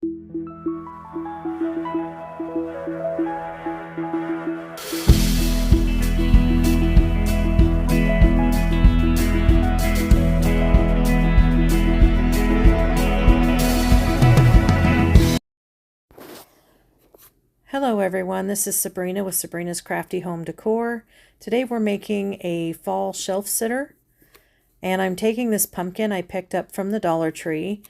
Hello everyone, this is Sabrina with Sabrina's Crafty Home Decor. Today we're making a fall shelf sitter, and I'm taking this pumpkin I picked up from the Dollar Tree,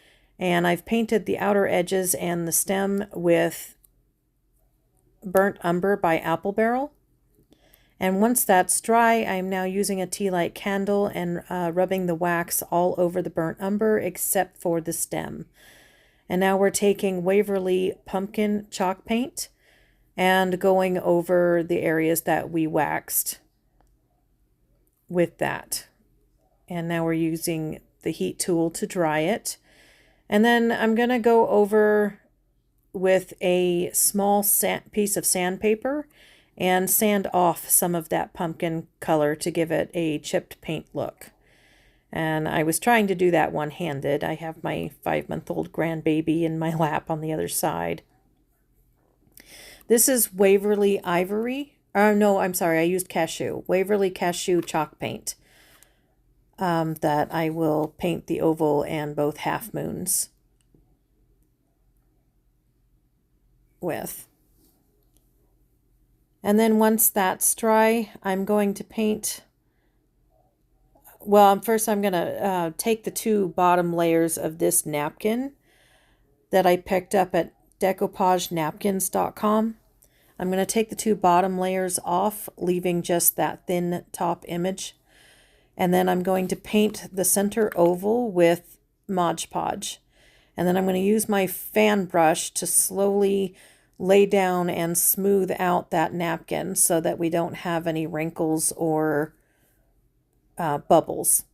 and I've painted the outer edges and the stem with Burnt Umber by Apple Barrel. And once that's dry, I'm now using a tea light candle and rubbing the wax all over the burnt umber except for the stem. And now we're taking Waverly pumpkin chalk paint and going over the areas that we waxed with that. And now we're using the heat tool to dry it. And then I'm going to go over with a small piece of sandpaper and sand off some of that pumpkin color to give it a chipped paint look. And I was trying to do that one-handed. I have my 5-month-old grandbaby in my lap on the other side. This is Waverly Ivory. No, I'm sorry, I used cashew. Waverly Cashew chalk paint that I will paint the oval and both half moons with. And then once that's dry, I'm going to paint. Well, first I'm going to take the 2 bottom layers of this napkin that I picked up at decoupagenapkins.com. I'm going to take the 2 bottom layers off, leaving just that thin top image. And then I'm going to paint the center oval with Mod Podge. And then I'm going to use my fan brush to slowly lay down and smooth out that napkin so that we don't have any wrinkles or bubbles.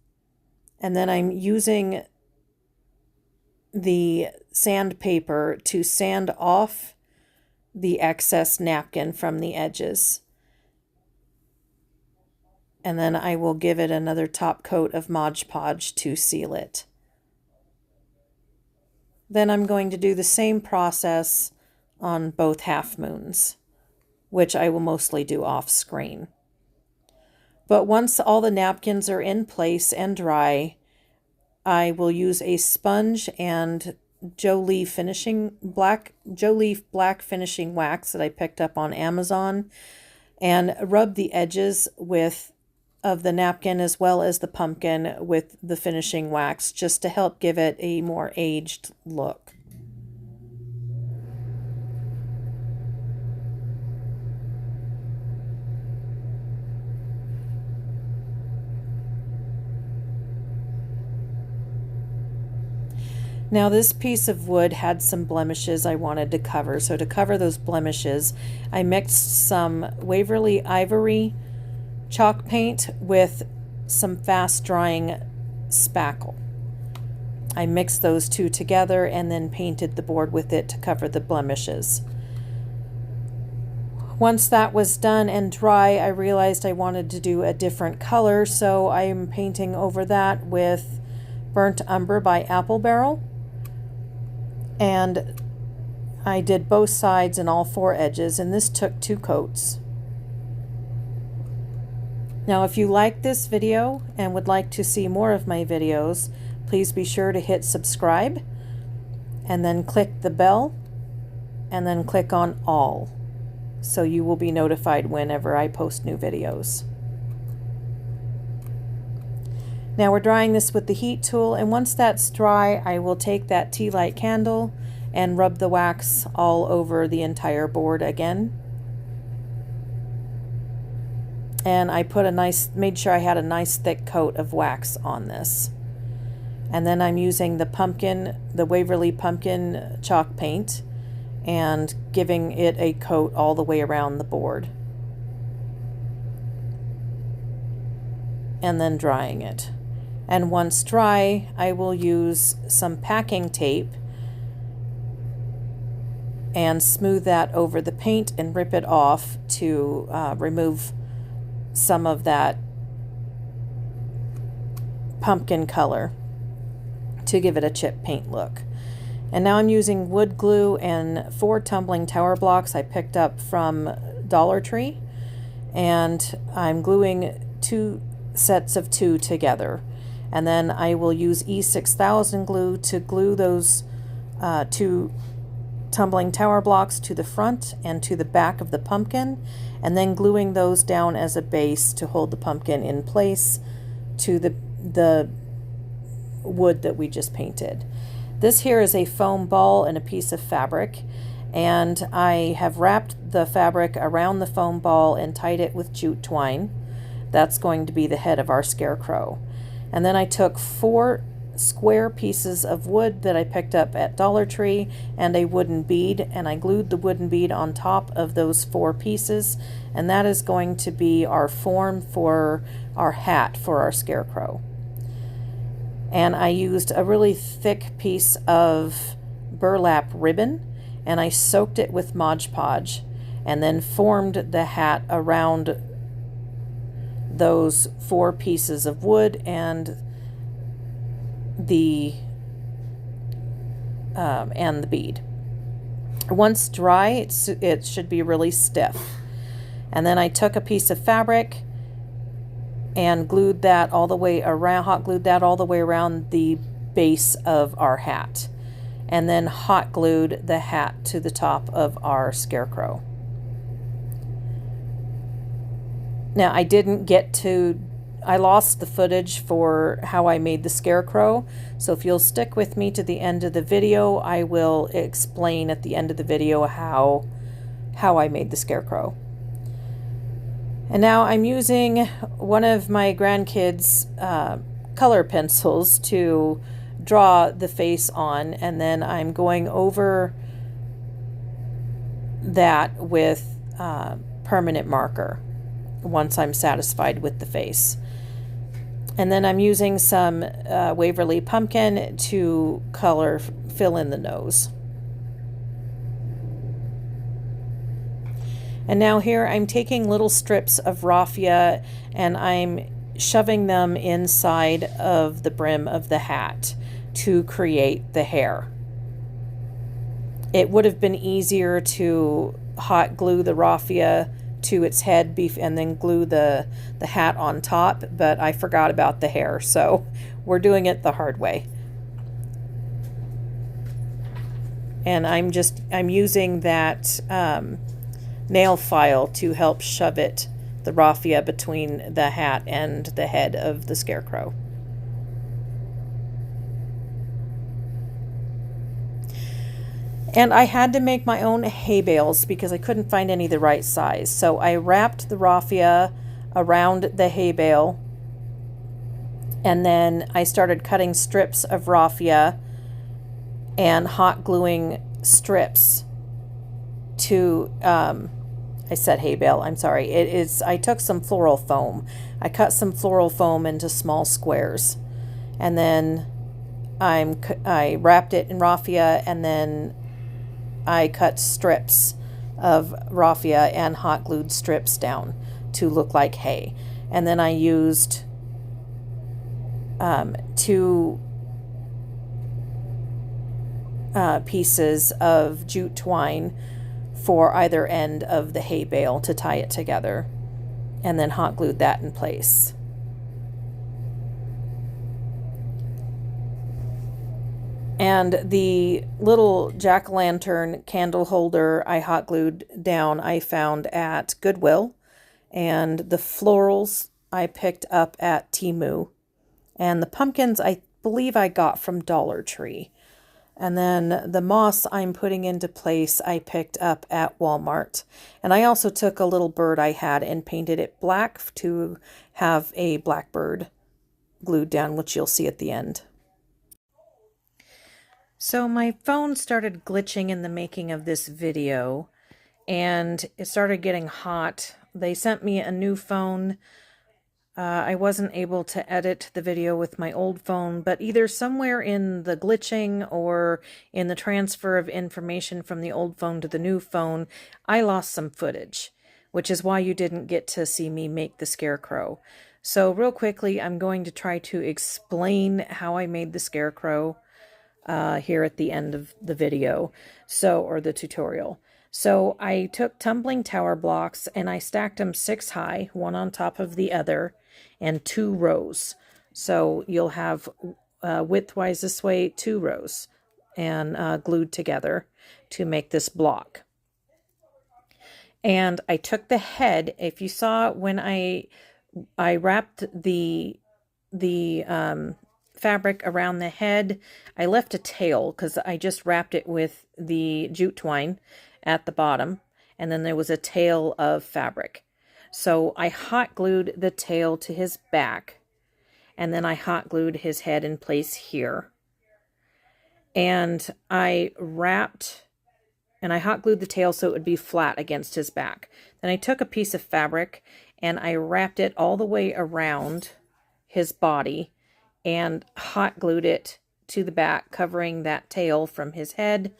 And then I'm using the sandpaper to sand off the excess napkin from the edges. And then I will give it another top coat of Mod Podge to seal it. Then I'm going to do the same process on both half moons, which I will mostly do off screen. But once all the napkins are in place and dry, I will use a sponge and Joe Leaf black finishing wax that I picked up on Amazon, and rub the edges of the napkin as well as the pumpkin with the finishing wax, just to help give it a more aged look. Now this piece of wood had some blemishes I wanted to cover. So to cover those blemishes, I mixed some Waverly Ivory chalk paint with some fast drying spackle. I mixed those 2 together and then painted the board with it to cover the blemishes. Once that was done and dry, I realized I wanted to do a different color, so I'm painting over that with Burnt Umber by Apple Barrel. And I did both sides and all 4 edges, and this took 2 coats. Now, if you like this video and would like to see more of my videos, please be sure to hit subscribe and then click the bell and then click on all, so you will be notified whenever I post new videos. Now we're drying this with the heat tool, and once that's dry, I will take that tea light candle and rub the wax all over the entire board again. And I made sure I had a nice thick coat of wax on this. And then I'm using the Waverly pumpkin chalk paint and giving it a coat all the way around the board. And then drying it. And once dry, I will use some packing tape and smooth that over the paint and rip it off to remove some of that pumpkin color to give it a chip paint look. And now I'm using wood glue and 4 tumbling tower blocks I picked up from Dollar Tree. And I'm gluing 2 sets of 2 together. And then I will use E6000 glue to glue those 2 tumbling tower blocks to the front and to the back of the pumpkin, and then gluing those down as a base to hold the pumpkin in place to the wood that we just painted. This here is a foam ball and a piece of fabric, and I have wrapped the fabric around the foam ball and tied it with jute twine. That's going to be the head of our scarecrow. And then I took 4 square pieces of wood that I picked up at Dollar Tree and a wooden bead, and I glued the wooden bead on top of those 4 pieces, and that is going to be our form for our hat for our scarecrow. And I used a really thick piece of burlap ribbon, and I soaked it with Mod Podge and then formed the hat around those 4 pieces of wood and the bead. Once dry, it should be really stiff. And then I took a piece of fabric and glued that all the way around, hot glued that all the way around the base of our hat, and then hot glued the hat to the top of our scarecrow. Now I lost the footage for how I made the scarecrow, so if you'll stick with me to the end of the video, I will explain at the end of the video how I made the scarecrow. And now I'm using one of my grandkids' color pencils to draw the face on, and then I'm going over that with permanent marker once I'm satisfied with the face. And then I'm using some Waverly Pumpkin to fill in the nose. And now here I'm taking little strips of raffia and I'm shoving them inside of the brim of the hat to create the hair. It would have been easier to hot glue the raffia to its head and then glue the hat on top, but I forgot about the hair, so we're doing it the hard way. And I'm using that nail file to help shove the raffia between the hat and the head of the scarecrow. And I had to make my own hay bales because I couldn't find any the right size. So I wrapped the raffia around the hay bale, and then I started cutting strips of raffia and hot gluing strips to, I said hay bale, I'm sorry. I took some floral foam. I cut some floral foam into small squares, and then I wrapped it in raffia, and then I cut strips of raffia and hot glued strips down to look like hay. And then I used 2 pieces of jute twine for either end of the hay bale to tie it together, and then hot glued that in place. And the little jack-o'-lantern candle holder I hot glued down I found at Goodwill, and the florals I picked up at Temu, and the pumpkins I believe I got from Dollar Tree. And then the moss I'm putting into place I picked up at Walmart. And I also took a little bird I had and painted it black to have a black bird glued down, which you'll see at the end. So my phone started glitching in the making of this video, and it started getting hot. They sent me a new phone. I wasn't able to edit the video with my old phone, but either somewhere in the glitching or in the transfer of information from the old phone to the new phone, I lost some footage, which is why you didn't get to see me make the scarecrow. So real quickly, I'm going to try to explain how I made the scarecrow. here at the end of the video, or the tutorial. So I took tumbling tower blocks and I stacked them 6 high, one on top of the other, and 2 rows. So you'll have widthwise this way 2 rows, and glued together to make this block. And I took the head. If you saw when I wrapped the fabric around the head, I left a tail because I just wrapped it with the jute twine at the bottom, and then there was a tail of fabric. So I hot glued the tail to his back, and then I hot glued his head in place here. And I hot glued the tail so it would be flat against his back. Then I took a piece of fabric and I wrapped it all the way around his body and hot glued it to the back, covering that tail from his head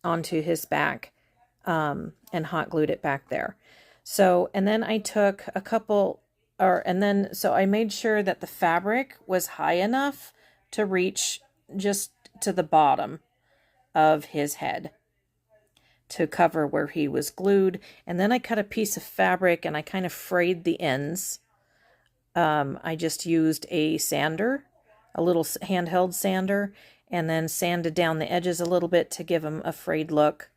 onto his back, and hot glued it back there. So, and then I took a couple, so I made sure that the fabric was high enough to reach just to the bottom of his head to cover where he was glued. And then I cut a piece of fabric and I kind of frayed the ends. I just used a sander, a little handheld sander, and then sanded down the edges a little bit to give them a frayed look.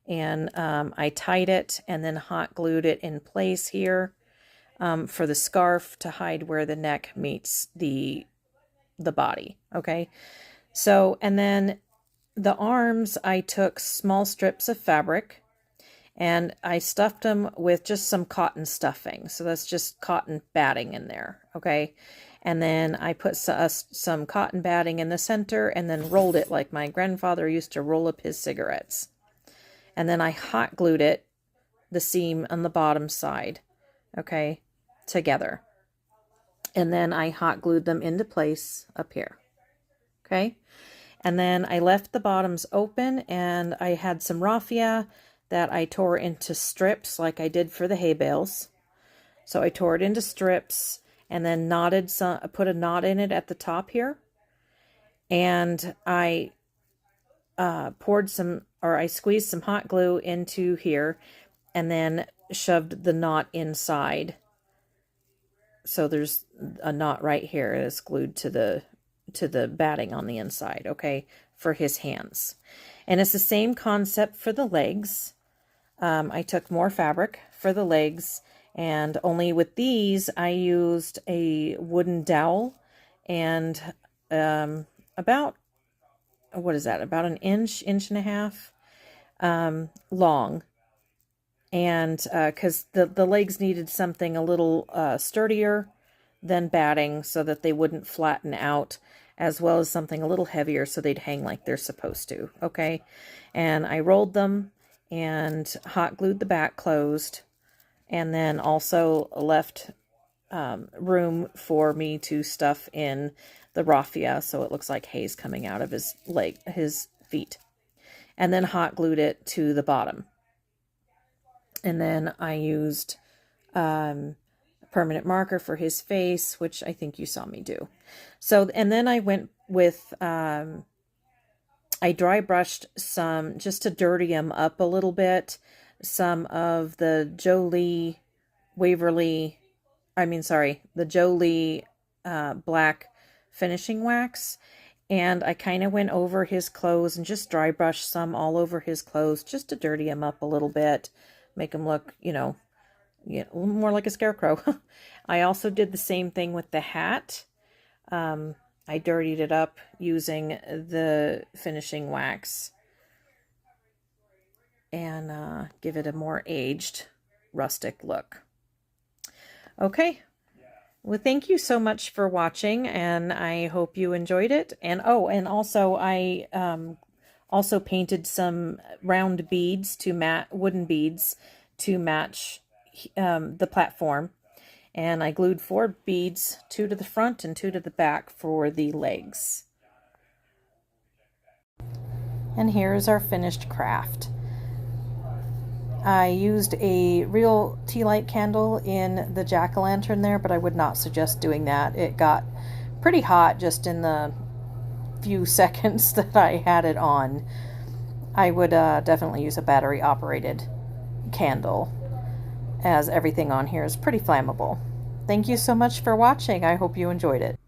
And I tied it and then hot glued it in place here for the scarf to hide where the neck meets the body. Okay. So, and then the arms, I took small strips of fabric and I stuffed them with just some cotton stuffing. So that's just cotton batting in there. Okay. And then I put some cotton batting in the center and then rolled it like my grandfather used to roll up his cigarettes. And then I hot glued it, the seam on the bottom side, okay, together. And then I hot glued them into place up here, okay. And then I left the bottoms open and I had some raffia that I tore into strips like I did for the hay bales. So I tore it into strips and then put a knot in it at the top here. And I I squeezed some hot glue into here and then shoved the knot inside. So there's a knot right here that's glued to the batting on the inside, okay, for his hands. And it's the same concept for the legs. I took more fabric for the legs, and only with these I used a wooden dowel and about about an inch and a half long. And because the legs needed something a little sturdier than batting so that they wouldn't flatten out, as well as something a little heavier so they'd hang like they're supposed to, okay? And I rolled them and hot glued the back closed, and then also left room for me to stuff in the raffia so it looks like hay's coming out of his feet. And then hot glued it to the bottom. And then I used permanent marker for his face, which I think you saw me do. So, and then I went with, I dry brushed some, just to dirty him up a little bit, some of the Jolie black finishing wax. And I kind of went over his clothes and just dry brushed some all over his clothes just to dirty him up a little bit, make him look, more like a scarecrow. I also did the same thing with the hat. I dirtied it up using the finishing wax and give it a more aged, rustic look. Okay. Well, thank you so much for watching, and I hope you enjoyed it. And also I also painted some round beads wooden beads to match the platform. And I glued 4 beads, 2 to the front and 2 to the back for the legs. And here's our finished craft. I used a real tea light candle in the jack-o'-lantern there, but I would not suggest doing that. It got pretty hot just in the few seconds that I had it on. I would definitely use a battery operated candle, as everything on here is pretty flammable. Thank you so much for watching. I hope you enjoyed it.